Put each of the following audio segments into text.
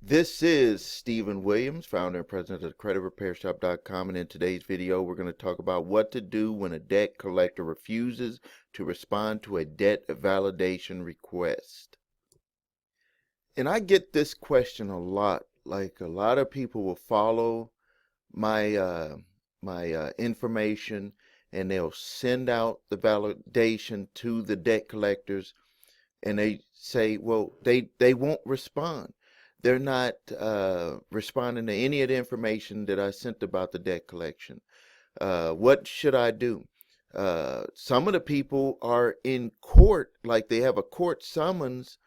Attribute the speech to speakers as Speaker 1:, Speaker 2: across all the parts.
Speaker 1: This is Stephen Williams, founder and president of CreditRepairShop.com, and in today's video, we're going to talk about what to do when a debt collector refuses to respond to a debt validation request. And I get this question a lot. Like a lot of people will follow my information, and they'll send out the validation to the debt collectors, and they say, well, they won't respond. They're not responding to any of the information that I sent about the debt collection. What should I do? Some of the people are in court, like they have a court summons,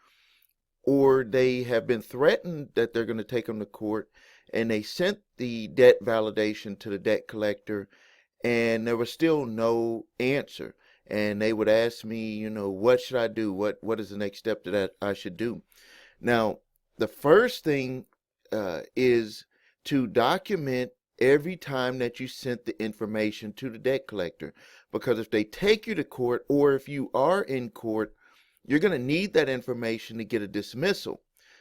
Speaker 1: or they have been threatened that they're going to take them to court, and they sent the debt validation to the debt collector, and there was still no answer. And they would ask me, what should I do? What is the next step that I should do? Now, the first thing is to document every time that you sent the information to the debt collector, because if they take you to court, or if you are in court, you're going to need that information to get a dismissal,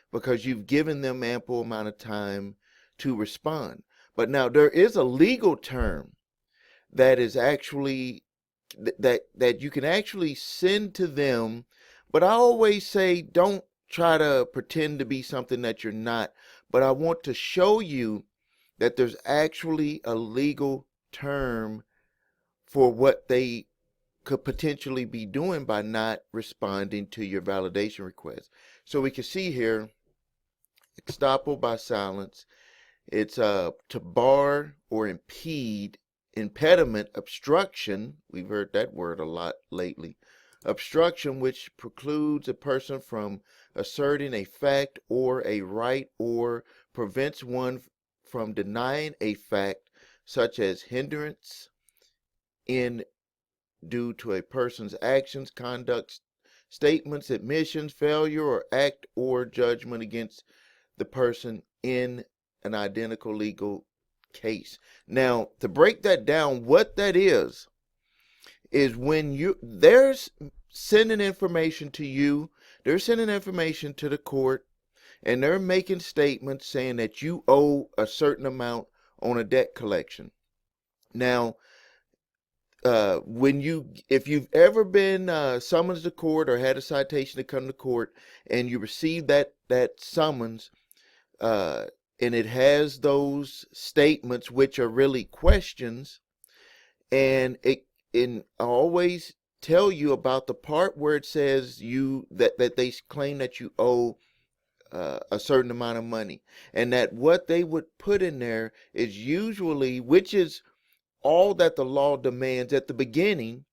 Speaker 1: because you've given them ample amount of time to respond. But now there is a legal term that is actually that you can actually send to them, but I always say don't try to pretend to be something that you're not. But I want to show you that there's actually a legal term for what they could potentially be doing by not responding to your validation request. So we can see here, estoppel by silence. It's to bar or impede, impediment, obstruction. We've heard that word a lot lately. Obstruction, which precludes a person from asserting a fact or a right, or prevents one from denying a fact, such as hindrance in due to a person's actions, conduct, statements, admissions, failure, or act or judgment against the person in an identical legal case. Now, to break that down, what that is when they're sending information to you, they're sending information to the court, and they're making statements saying that you owe a certain amount on a debt collection. Now, if you've ever been summoned to court or had a citation to come to court, and you receive that summons, and it has those statements which are really questions, and I always tell you about the part where it says that they claim that you owe a certain amount of money, and that what they would put in there is usually, which is all that the law demands at the beginning,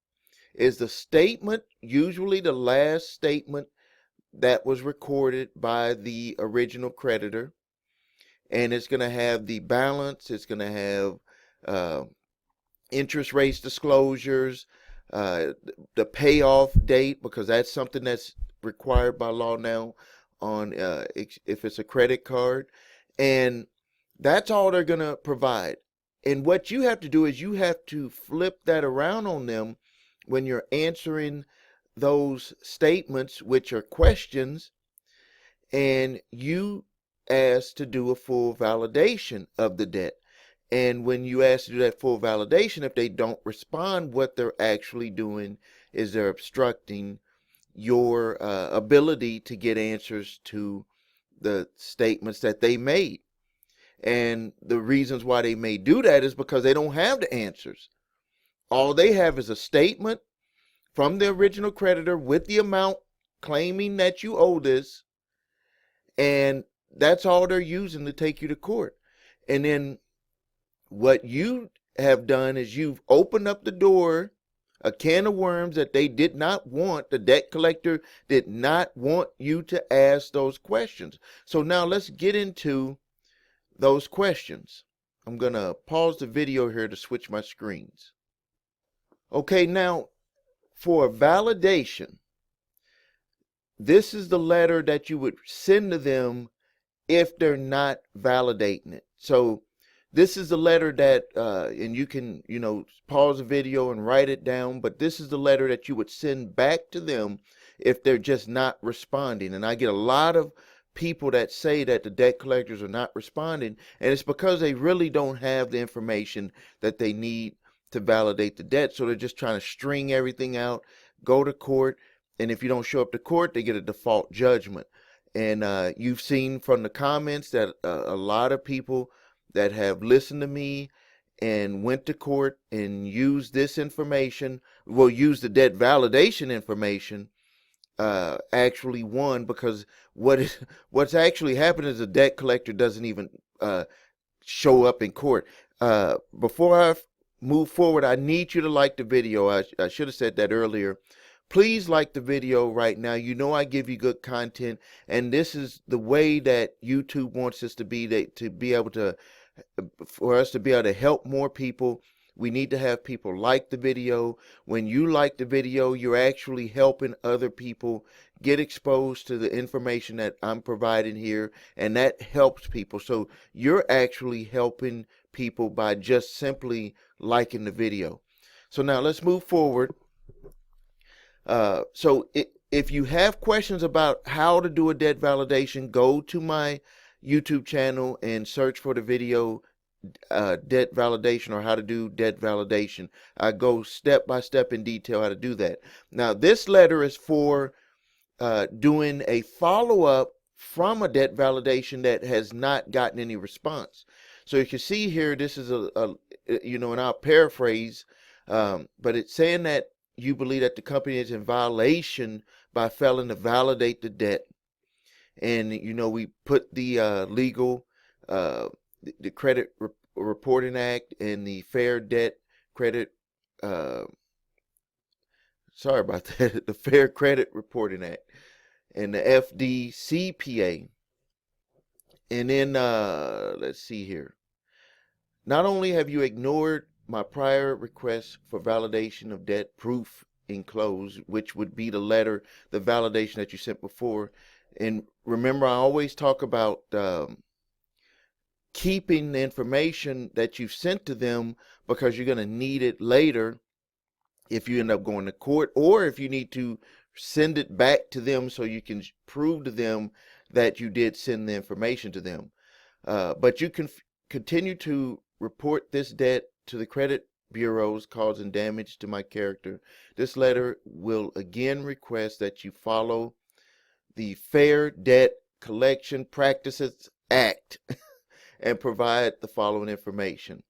Speaker 1: is the statement, usually the last statement that was recorded by the original creditor. And it's going to have the balance, it's going to have interest rates disclosures, the payoff date, because that's something that's required by law now on if it's a credit card. And that's all they're going to provide. And what you have to do is you have to flip that around on them when you're answering those statements, which are questions, and you ask to do a full validation of the debt. And when you ask to do that full validation, if they don't respond, what they're actually doing is they're obstructing your ability to get answers to the statements that they made. And the reasons why they may do that is because they don't have the answers. All they have is a statement from the original creditor with the amount claiming that you owe this, and that's all they're using to take you to court. And then what you have done is you've opened up the door, a can of worms that they did not want. The debt collector did not want you to ask those questions. So now let's get into those questions. I'm going to pause the video here to switch my screens. Okay, now for validation, this is the letter that you would send to them if they're not validating it. So this is the letter that, and you can, pause the video and write it down, but this is the letter that you would send back to them if they're just not responding. And I get a lot of people that say that the debt collectors are not responding, and it's because they really don't have the information that they need to validate the debt. So they're just trying to string everything out, go to court, and if you don't show up to court, they get a default judgment. And you've seen from the comments that a lot of people that have listened to me and went to court and used this information, well, use the debt validation information, actually won, because what's actually happened is the debt collector doesn't even show up in court. Before I move forward, I need you to like the video. I should have said that earlier. Please like the video right now. You know I give you good content, and this is the way that YouTube wants us to be, to be able to, for us to be able to help more people. We need to have people like the video. When you like the video, you're actually helping other people get exposed to the information that I'm providing here, and that helps people. So you're actually helping people by just simply liking the video. So now let's move forward. If you have questions about how to do a debt validation, go to my YouTube channel and search for the video debt validation, or how to do debt validation. I go step by step in detail how to do that. Now, this letter is for doing a follow-up from a debt validation that has not gotten any response. So you can see here, this is and I'll paraphrase, but it's saying that you believe that the company is in violation by failing to validate the debt. And, we put the legal, the Credit Reporting Act and the Fair Debt Credit, sorry about that, the Fair Credit Reporting Act and the FDCPA. And then, let's see here. Not only have you ignored my prior request for validation of debt proof enclosed, which would be the letter, the validation that you sent before. And remember, I always talk about keeping the information that you've sent to them, because you're going to need it later if you end up going to court, or if you need to send it back to them so you can prove to them that you did send the information to them. But you can continue to report this debt to the credit bureaus, causing damage to my character. This letter will again request that you follow the Fair Debt Collection Practices Act and provide the following information.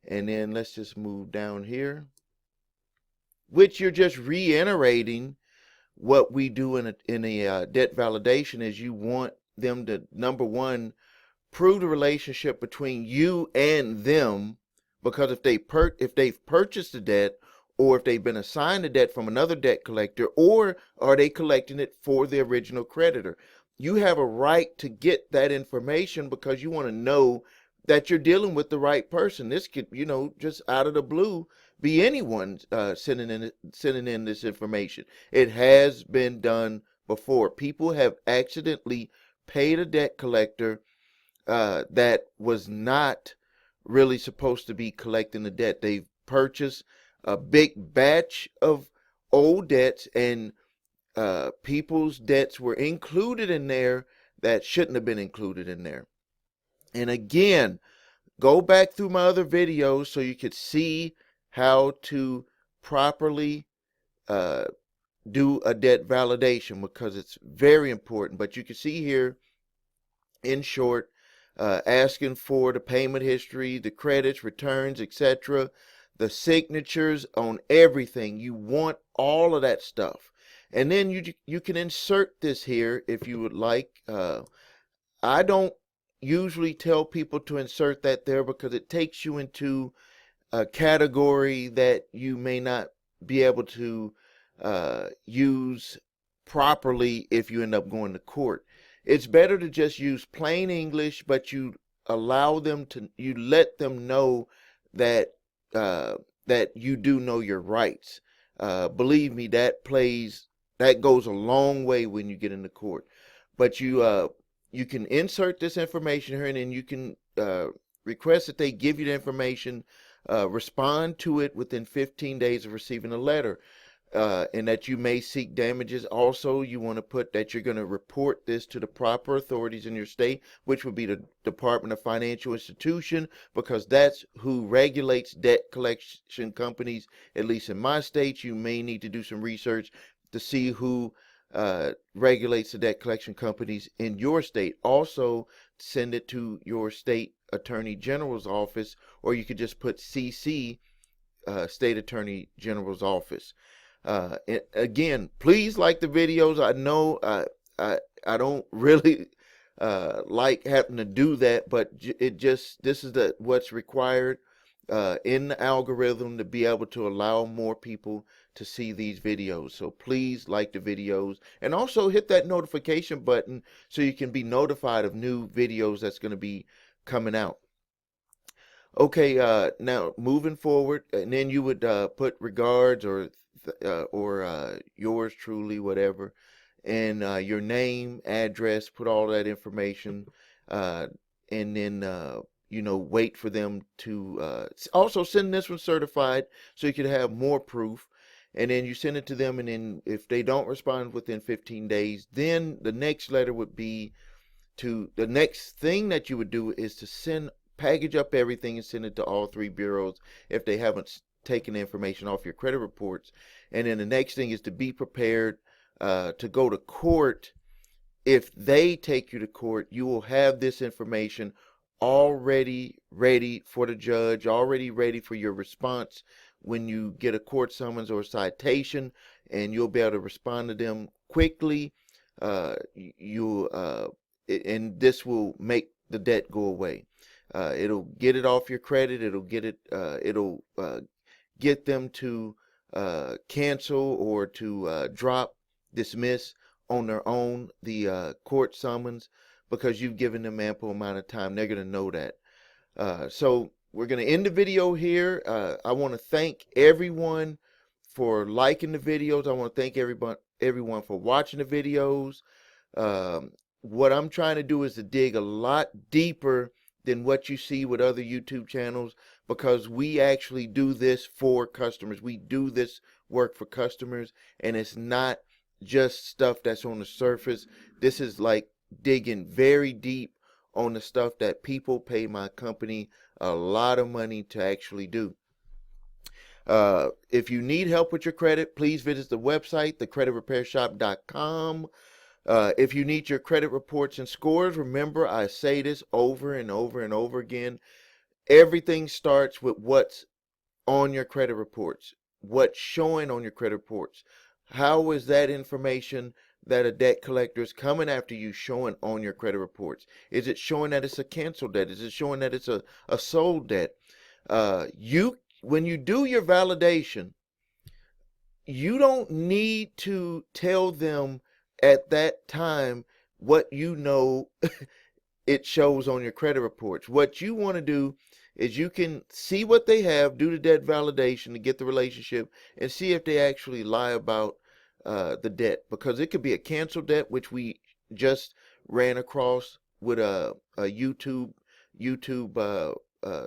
Speaker 1: And then let's just move down here, which you're just reiterating what we do in a debt validation. Is you want them to, number one, prove the relationship between you and them, because if they've purchased the debt, or if they've been assigned a debt from another debt collector, or are they collecting it for the original creditor, you have a right to get that information, because you want to know that you're dealing with the right person. This could, just out of the blue, be anyone sending in this information. It has been done before. People have accidentally paid a debt collector that was not really supposed to be collecting the debt. They've purchased a big batch of old debts, and people's debts were included in there that shouldn't have been included in there. And again, go back through my other videos so you could see how to properly do a debt validation, because it's very important. But you can see here, in short, asking for the payment history, the credits, returns, etc., the signatures on everything. You want all of that stuff. And then you can insert this here if you would like. I don't usually tell people to insert that there, because it takes you into a category that you may not be able to use properly if you end up going to court. It's better to just use plain English, but you let them know that that you do know your rights. Believe me, that goes a long way when you get into court. But you can insert this information here, and then you can request that they give you the information, respond to it within 15 days of receiving a letter. and that you may seek damages. Also, you want to put that you're going to report this to the proper authorities in your state, which would be the Department of Financial Institution, because that's who regulates debt collection companies. At least in my state, you may need to do some research to see who regulates the debt collection companies in your state. Also, send it to your state attorney general's office, or you could just put CC, state attorney general's office. Again, please like the videos. I know I don't really like having to do that, but this is what's required in the algorithm to be able to allow more people to see these videos. So please like the videos, and also hit that notification button so you can be notified of new videos that's going to be coming out. Okay, now moving forward, and then you would put regards or yours truly, whatever, and your name, address, put all that information, and then wait for them to also send this one certified so you could have more proof. And then you send it to them, and then if they don't respond within 15 days, then the next letter would be the next thing that you would do is to package up everything and send it to all 3 bureaus if they haven't taken the information off your credit reports. And then the next thing is to be prepared to go to court. If they take you to court, you will have this information already ready for the judge, already ready for your response when you get a court summons or a citation, and you'll be able to respond to them quickly. And this will make the debt go away. It'll get it off your credit. It'll get them to cancel or to dismiss on their own the court summons, because you've given them ample amount of time. They're going to know that. So we're going to end the video here. I want to thank everyone for liking the videos. I want to thank everyone for watching the videos. What I'm trying to do is to dig a lot deeper than what you see with other YouTube channels, because we actually do this for customers. We do this work for customers, and it's not just stuff that's on the surface. This is like digging very deep on the stuff that people pay my company a lot of money to actually do. If you need help with your credit, please visit the website, thecreditrepairshop.com. If you need your credit reports and scores, remember, I say this over and over and over again. Everything starts with what's on your credit reports, what's showing on your credit reports. How is that information that a debt collector is coming after you showing on your credit reports? Is it showing that it's a canceled debt? Is it showing that it's a sold debt? When you do your validation, you don't need to tell them at that time what you know it shows on your credit reports. What you want to do is you can see what they have, do the debt validation to get the relationship, and see if they actually lie about the debt, because it could be a canceled debt, which we just ran across with a YouTube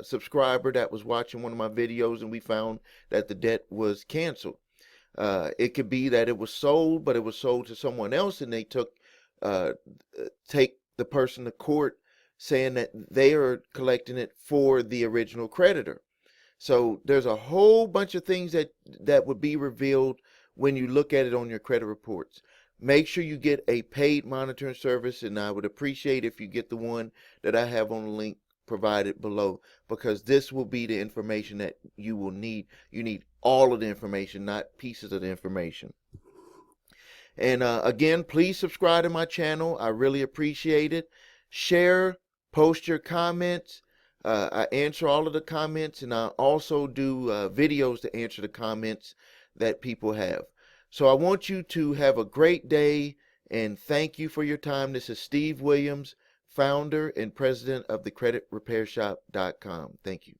Speaker 1: subscriber that was watching one of my videos, and we found that the debt was canceled. It could be that it was sold, but it was sold to someone else, and they take the person to court saying that they are collecting it for the original creditor. So there's a whole bunch of things that would be revealed when you look at it on your credit reports. Make sure you get a paid monitoring service, and I would appreciate if you get the one that I have on the link provided below, because this will be the information that you will need. You need all of the information, not pieces of the information. And again, please subscribe to my channel. I really appreciate it. Share, post your comments. I answer all of the comments, and I also do videos to answer the comments that people have. So I want you to have a great day, and thank you for your time. This is Steve Williams, founder and president of thecreditrepairshop.com. Thank you.